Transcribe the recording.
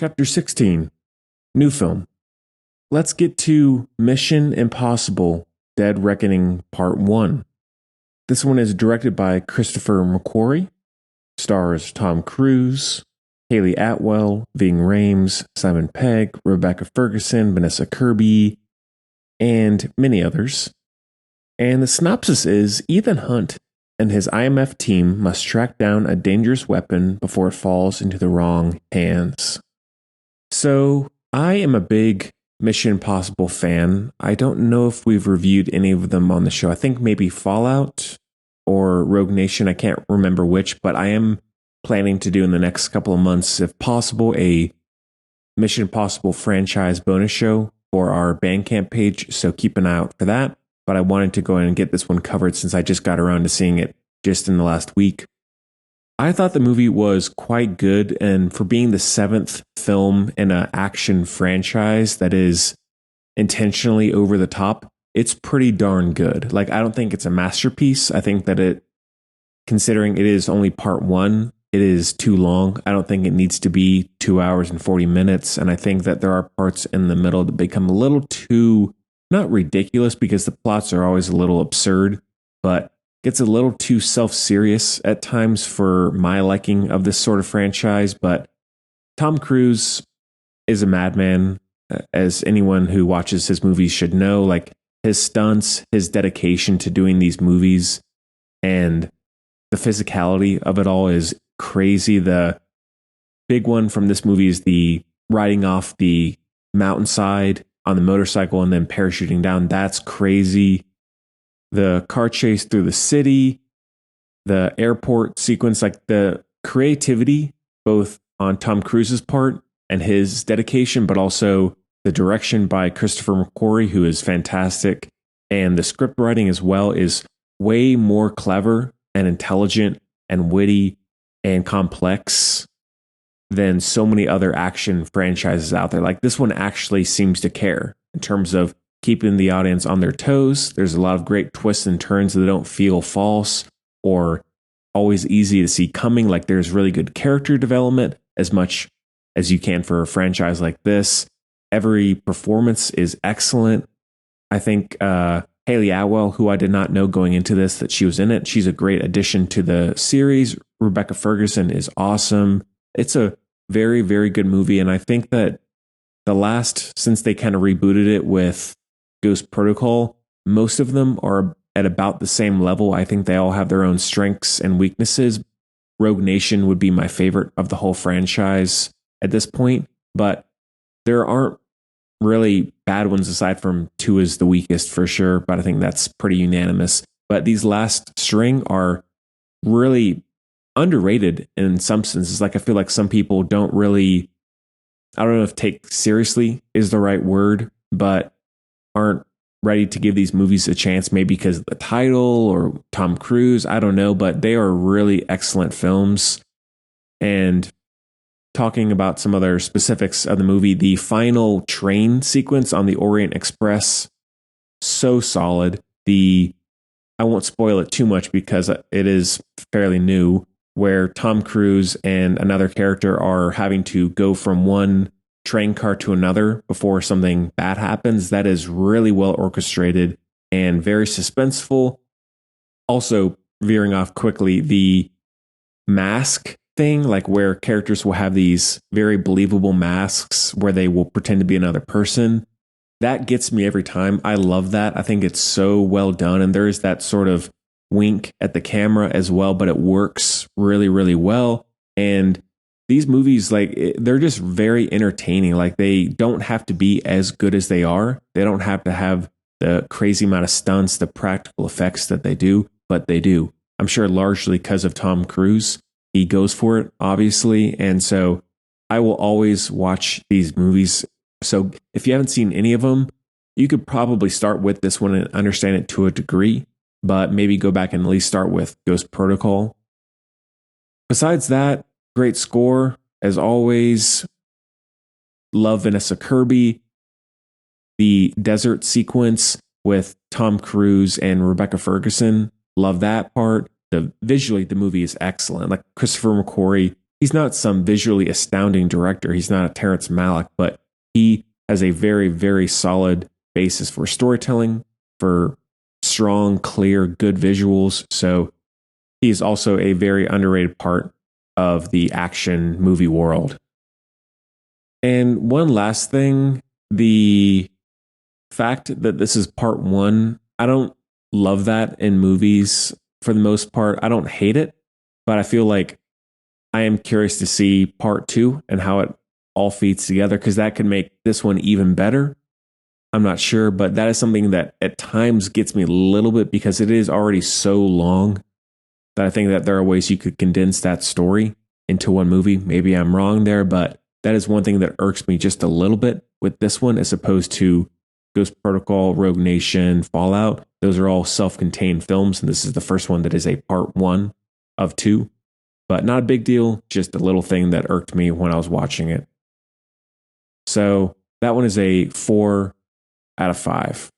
Chapter 16, New Film. Let's get to Mission Impossible Dead Reckoning Part 1. This one is directed by Christopher McQuarrie, stars Tom Cruise, Haley Atwell, Ving Rhames, Simon Pegg, Rebecca Ferguson, Vanessa Kirby, and many others. And the synopsis is Ethan Hunt and his IMF team must track down a dangerous weapon before it falls into the wrong hands. So, I am a big Mission Impossible fan. I don't know if we've reviewed any of them on the show. I think maybe Fallout or Rogue Nation. I can't remember which, but I am planning to do in the next couple of months, if possible, a Mission Impossible franchise bonus show for our Bandcamp page. So keep an eye out for that. But I wanted to go in and get this one covered since I just got around to seeing it just in the last week. I thought the movie was quite good, and for being the seventh film in an action franchise that is intentionally over the top, it's pretty darn good. Like, I don't think it's a masterpiece. I think that it, considering it is only part one, it is too long. I don't think it needs to be 2 hours and 40 minutes. And I think that there are parts in the middle that become a little too, not ridiculous because the plots are always a little absurd, but gets a little too self-serious at times for my liking of this sort of franchise. But Tom Cruise is a madman, as anyone who watches his movies should know. Like, his stunts, his dedication to doing these movies, and the physicality of it all is crazy. The big one from this movie is the riding off the mountainside on the motorcycle and then parachuting down. That's crazy. The car chase through the city, the airport sequence, like the creativity, both on Tom Cruise's part and his dedication, but also the direction by Christopher McQuarrie, who is fantastic. And the script writing as well is way more clever and intelligent and witty and complex than so many other action franchises out there. Like, this one actually seems to care in terms of keeping the audience on their toes. There's a lot of great twists and turns that don't feel false or always easy to see coming. Like, there's really good character development as much as you can for a franchise like this. Every performance is excellent. I think Haley Atwell, who I did not know going into this that she was in it, she's a great addition to the series. Rebecca Ferguson is awesome. It's a very, very good movie. And I think that since they kind of rebooted it with Ghost Protocol, most of them are at about the same level. I think they all have their own strengths and weaknesses. Rogue Nation would be my favorite of the whole franchise at this point, but there aren't really bad ones aside from 2 is the weakest for sure, but I think that's pretty unanimous. But these last string are really underrated in some senses. Like, I feel like some people don't really, I don't know if take seriously is the right word, but aren't ready to give these movies a chance, maybe because of the title or Tom Cruise. I don't know, but they are really excellent films. And talking about some other specifics of the movie, the final train sequence on the Orient Express, so solid. I won't spoil it too much because it is fairly new, where Tom Cruise and another character are having to go from one train car to another before something bad happens. That is really well orchestrated and very suspenseful. Also, veering off quickly, the mask thing, like where characters will have these very believable masks where they will pretend to be another person, that gets me every time. I love that. I think it's so well done, and there is that sort of wink at the camera as well, but it works really, really well. And these movies, like, they're just very entertaining. Like, they don't have to be as good as they are. They don't have to have the crazy amount of stunts, the practical effects that they do, but they do. I'm sure largely because of Tom Cruise. He goes for it, obviously. And so I will always watch these movies. So if you haven't seen any of them, you could probably start with this one and understand it to a degree, but maybe go back and at least start with Ghost Protocol. Besides that, great score, as always. Love Vanessa Kirby. The desert sequence with Tom Cruise and Rebecca Ferguson, love that part. Visually, the movie is excellent. Like, Christopher McQuarrie he's not some visually astounding director. He's not a Terrence Malick, but he has a very, very solid basis for storytelling, for strong, clear, good visuals. So he's also a very underrated part of the action movie world. And one last thing, the fact that this is part one, I don't love that in movies for the most part. I don't hate it, but I feel like I am curious to see part two and how it all feeds together, because that could make this one even better. I'm not sure, but that is something that at times gets me a little bit, because it is already so long that I think that there are ways you could condense that story into one movie. Maybe I'm wrong there, but that is one thing that irks me just a little bit with this one, as opposed to Ghost Protocol, Rogue Nation, Fallout. Those are all self-contained films, and this is the first one that is a part one of two. But not a big deal, just a little thing that irked me when I was watching it. So that one is a 4 out of 5.